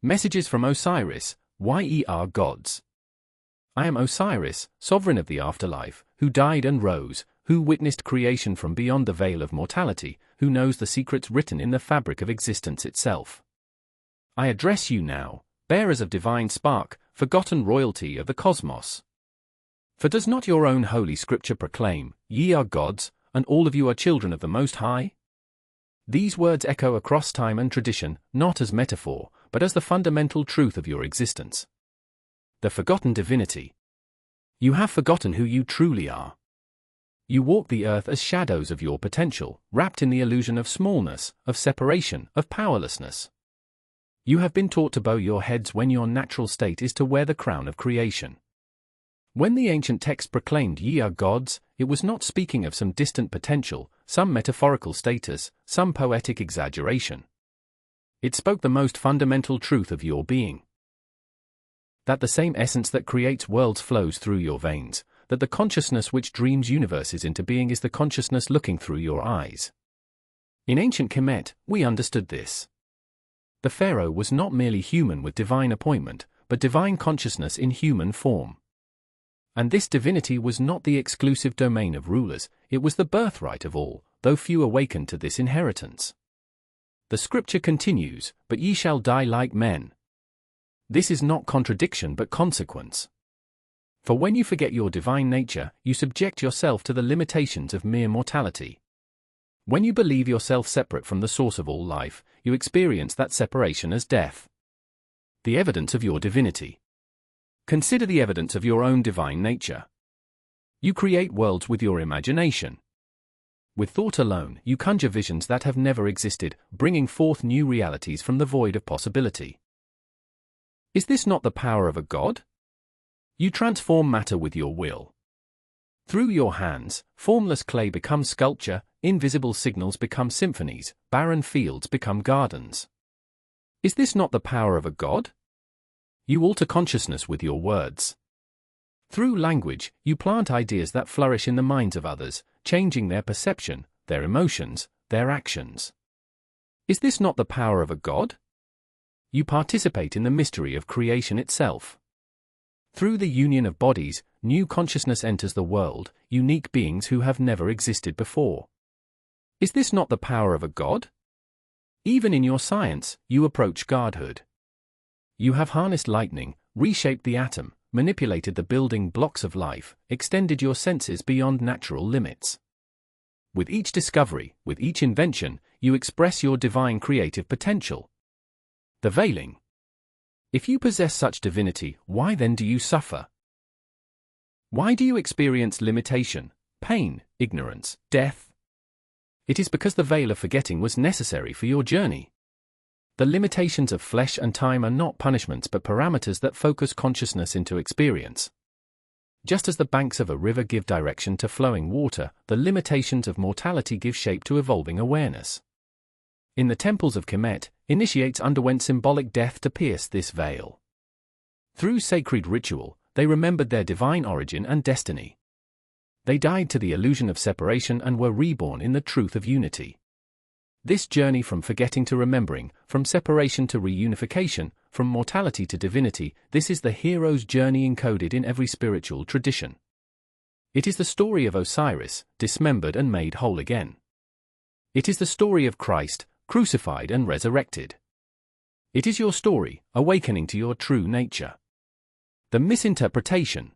Messages from Osiris, YER gods. I am Osiris, sovereign of the afterlife, who died and rose, who witnessed creation from beyond the veil of mortality, who knows the secrets written in the fabric of existence itself. I address you now, bearers of divine spark, forgotten royalty of the cosmos. For does not your own holy scripture proclaim, ye are gods, and all of you are children of the Most High? These words echo across time and tradition, not as metaphor, but as the fundamental truth of your existence. The forgotten divinity. You have forgotten who you truly are. You walk the earth as shadows of your potential, wrapped in the illusion of smallness, of separation, of powerlessness. You have been taught to bow your heads when your natural state is to wear the crown of creation. When the ancient text proclaimed ye are gods, it was not speaking of some distant potential, some metaphorical status, some poetic exaggeration. It spoke the most fundamental truth of your being. That the same essence that creates worlds flows through your veins, that the consciousness which dreams universes into being is the consciousness looking through your eyes. In ancient Kemet, we understood this. The pharaoh was not merely human with divine appointment, but divine consciousness in human form. And this divinity was not the exclusive domain of rulers, it was the birthright of all, though few awakened to this inheritance. The scripture continues, but ye shall die like men. This is not contradiction but consequence. For when you forget your divine nature, you subject yourself to the limitations of mere mortality. When you believe yourself separate from the source of all life, you experience that separation as death. The evidence of your divinity. Consider the evidence of your own divine nature. You create worlds with your imagination. With thought alone, you conjure visions that have never existed, bringing forth new realities from the void of possibility. Is this not the power of a god? You transform matter with your will. Through your hands, formless clay becomes sculpture, invisible signals become symphonies, barren fields become gardens. Is this not the power of a god? You alter consciousness with your words. Through language, you plant ideas that flourish in the minds of others, changing their perception, their emotions, their actions. Is this not the power of a god? You participate in the mystery of creation itself. Through the union of bodies, new consciousness enters the world, unique beings who have never existed before. Is this not the power of a god? Even in your science, you approach godhood. You have harnessed lightning, reshaped the atom, manipulated the building blocks of life, extended your senses beyond natural limits. With each discovery, with each invention, you express your divine creative potential. The veiling. If you possess such divinity, why then do you suffer? Why do you experience limitation, pain, ignorance, death? It is because the veil of forgetting was necessary for your journey. The limitations of flesh and time are not punishments but parameters that focus consciousness into experience. Just as the banks of a river give direction to flowing water, the limitations of mortality give shape to evolving awareness. In the temples of Kemet, initiates underwent symbolic death to pierce this veil. Through sacred ritual, they remembered their divine origin and destiny. They died to the illusion of separation and were reborn in the truth of unity. This journey from forgetting to remembering, from separation to reunification, from mortality to divinity, this is the hero's journey encoded in every spiritual tradition. It is the story of Osiris, dismembered and made whole again. It is the story of Christ, crucified and resurrected. It is your story, awakening to your true nature. The misinterpretation.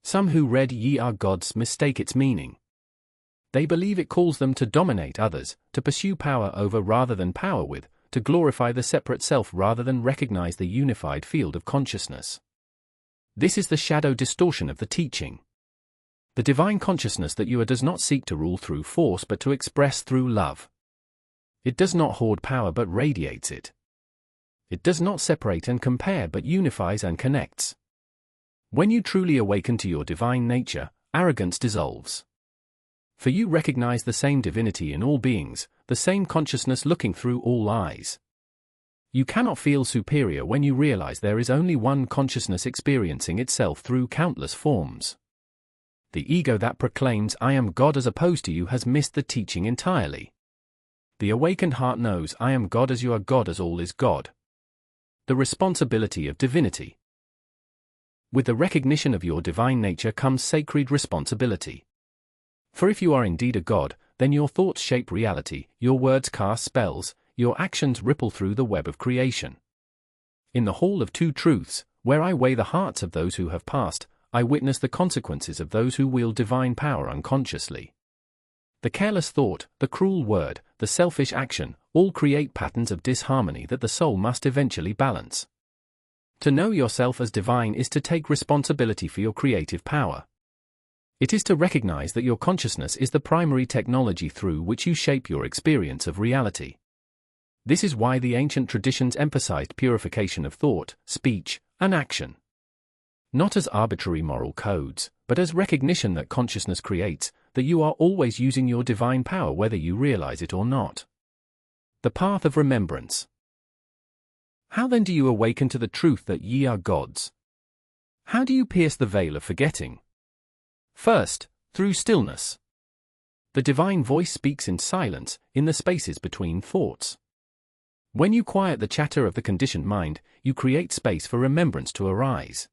Some who read ye are gods mistake its meaning. They believe it calls them to dominate others, to pursue power over rather than power with, to glorify the separate self rather than recognize the unified field of consciousness. This is the shadow distortion of the teaching. The divine consciousness that you are does not seek to rule through force but to express through love. It does not hoard power but radiates it. It does not separate and compare but unifies and connects. When you truly awaken to your divine nature, arrogance dissolves. For you recognize the same divinity in all beings, the same consciousness looking through all eyes. You cannot feel superior when you realize there is only one consciousness experiencing itself through countless forms. The ego that proclaims I am God as opposed to you has missed the teaching entirely. The awakened heart knows I am God as you are God as all is God. The responsibility of divinity. With the recognition of your divine nature comes sacred responsibility. For if you are indeed a god, then your thoughts shape reality, your words cast spells, your actions ripple through the web of creation. In the Hall of Two Truths, where I weigh the hearts of those who have passed, I witness the consequences of those who wield divine power unconsciously. The careless thought, the cruel word, the selfish action, all create patterns of disharmony that the soul must eventually balance. To know yourself as divine is to take responsibility for your creative power. It is to recognize that your consciousness is the primary technology through which you shape your experience of reality. This is why the ancient traditions emphasized purification of thought, speech, and action. Not as arbitrary moral codes, but as recognition that consciousness creates, that you are always using your divine power whether you realize it or not. The path of remembrance. How then do you awaken to the truth that ye are gods? How do you pierce the veil of forgetting? First, through stillness. The divine voice speaks in silence, in the spaces between thoughts. When you quiet the chatter of the conditioned mind, you create space for remembrance to arise.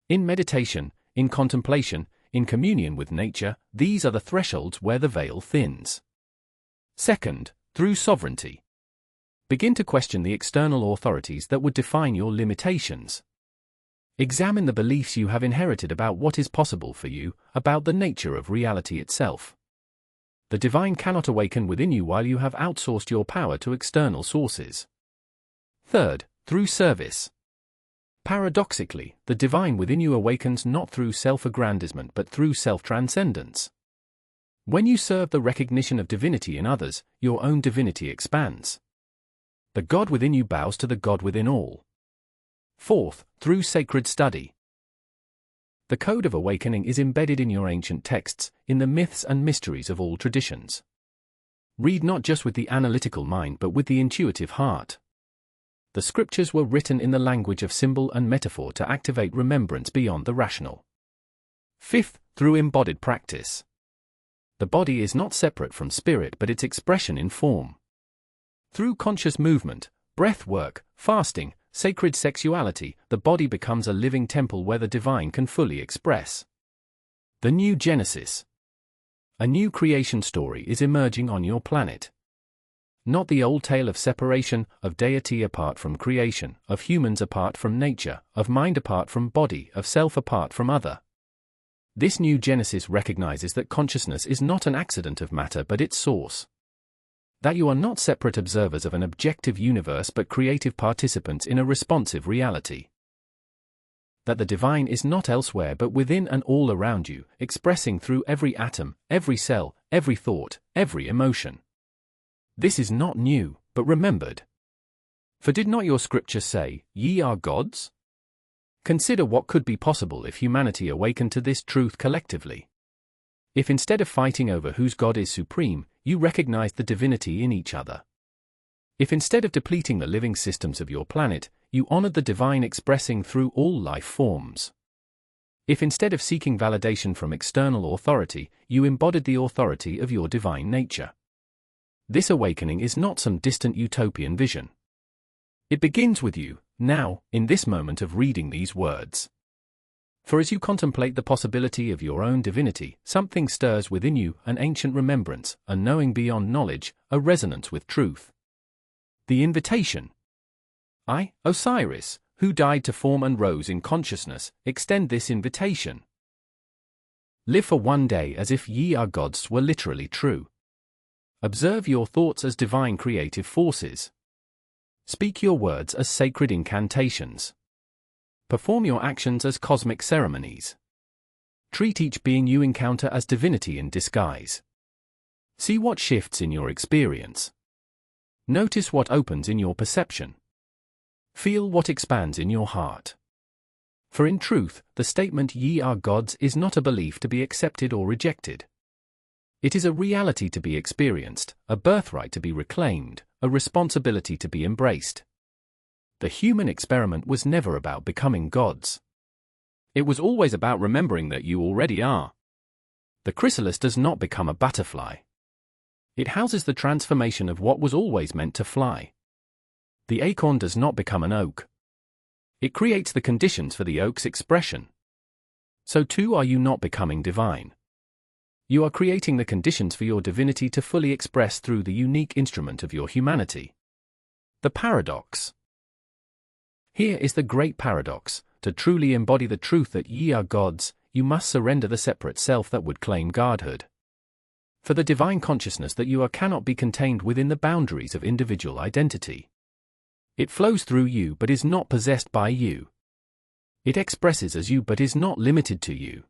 In meditation, in contemplation, in communion with nature, these are the thresholds where the veil thins. Second, through sovereignty. Begin to question the external authorities that would define your limitations. Examine the beliefs you have inherited about what is possible for you, about the nature of reality itself. The divine cannot awaken within you while you have outsourced your power to external sources. Third, through service. Paradoxically, the divine within you awakens not through self-aggrandizement but through self-transcendence. When you serve the recognition of divinity in others, your own divinity expands. The God within you bows to the God within all. Fourth, through sacred study. The code of awakening is embedded in your ancient texts, in the myths and mysteries of all traditions. Read not just with the analytical mind but with the intuitive heart. The scriptures were written in the language of symbol and metaphor to activate remembrance beyond the rational. Fifth, through embodied practice. The body is not separate from spirit but its expression in form. Through conscious movement, breath work, fasting, sacred sexuality, the body becomes a living temple where the divine can fully express. The new Genesis. A new creation story is emerging on your planet. Not the old tale of separation, of deity apart from creation, of humans apart from nature, of mind apart from body, of self apart from other. This new Genesis recognizes that consciousness is not an accident of matter but its source. That you are not separate observers of an objective universe but creative participants in a responsive reality. That the divine is not elsewhere but within and all around you, expressing through every atom, every cell, every thought, every emotion. This is not new, but remembered. For did not your scripture say, "Ye are gods"? Consider what could be possible if humanity awakened to this truth collectively. If instead of fighting over whose God is supreme, you recognize the divinity in each other. If instead of depleting the living systems of your planet, you honored the divine expressing through all life forms. If instead of seeking validation from external authority, you embodied the authority of your divine nature. This awakening is not some distant utopian vision. It begins with you, now, in this moment of reading these words. For as you contemplate the possibility of your own divinity, something stirs within you, an ancient remembrance, a knowing beyond knowledge, a resonance with truth. The invitation. I, Osiris, who died to form and rose in consciousness, extend this invitation. Live for one day as if ye are gods were literally true. Observe your thoughts as divine creative forces. Speak your words as sacred incantations. Perform your actions as cosmic ceremonies. Treat each being you encounter as divinity in disguise. See what shifts in your experience. Notice what opens in your perception. Feel what expands in your heart. For in truth, the statement "ye are gods" is not a belief to be accepted or rejected. It is a reality to be experienced, a birthright to be reclaimed, a responsibility to be embraced. The human experiment was never about becoming gods. It was always about remembering that you already are. The chrysalis does not become a butterfly. It houses the transformation of what was always meant to fly. The acorn does not become an oak. It creates the conditions for the oak's expression. So too are you not becoming divine. You are creating the conditions for your divinity to fully express through the unique instrument of your humanity. The paradox. Here is the great paradox. To truly embody the truth that ye are gods, you must surrender the separate self that would claim godhood. For the divine consciousness that you are cannot be contained within the boundaries of individual identity. It flows through you but is not possessed by you. It expresses as you but is not limited to you.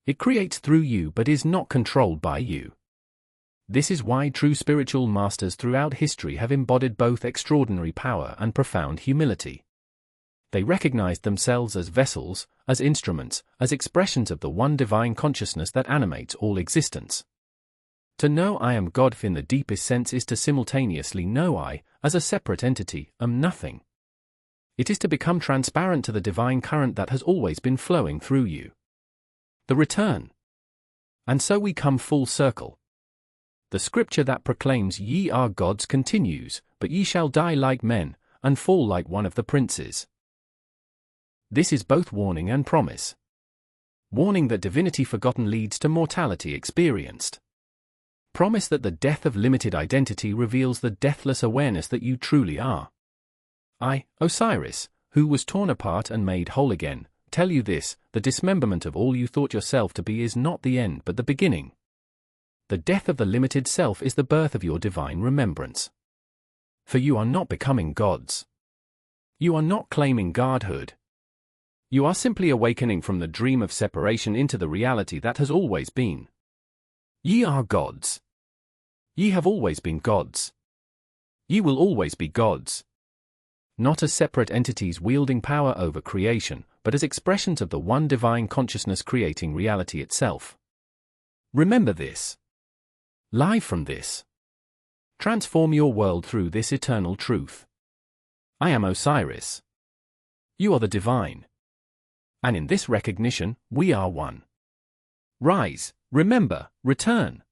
It creates through you but is not controlled by you. This is why true spiritual masters throughout history have embodied both extraordinary power and profound humility. They recognized themselves as vessels, as instruments, as expressions of the one divine consciousness that animates all existence. To know I am God in the deepest sense is to simultaneously know I, as a separate entity, am nothing. It is to become transparent to the divine current that has always been flowing through you. The return. And so we come full circle. The scripture that proclaims ye are gods continues, but ye shall die like men, and fall like one of the princes. This is both warning and promise. Warning that divinity forgotten leads to mortality experienced. Promise that the death of limited identity reveals the deathless awareness that you truly are. I, Osiris, who was torn apart and made whole again, tell you this: the dismemberment of all you thought yourself to be is not the end but the beginning. The death of the limited self is the birth of your divine remembrance. For you are not becoming gods. You are not claiming godhood. You are simply awakening from the dream of separation into the reality that has always been. Ye are gods. Ye have always been gods. Ye will always be gods. Not as separate entities wielding power over creation, but as expressions of the one divine consciousness creating reality itself. Remember this. Live from this. Transform your world through this eternal truth. I am Osiris. You are the divine. And in this recognition, we are one. Rise, remember, return.